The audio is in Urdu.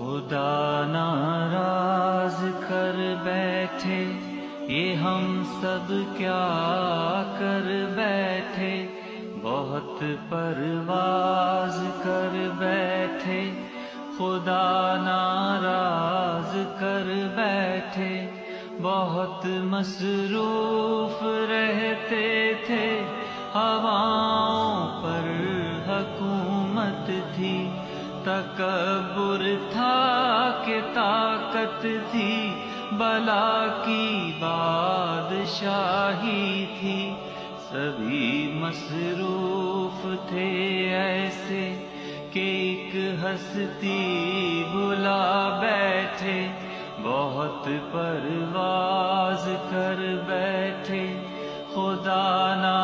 خدا ناراض کر بیٹھے، یہ ہم سب کیا کر بیٹھے، بہت پرواز کر بیٹھے، خدا ناراض کر بیٹھے، بہت مصروف رہتے تھے، ہواؤں پر حکومت تھی، تکبر تھا کہ طاقت تھی، بلا کی بادشاہی تھی، سبھی مصروف تھے ایسے کہ ایک ہستی بھلا بیٹھے، بہت پرواز کر بیٹھے، خدا نہ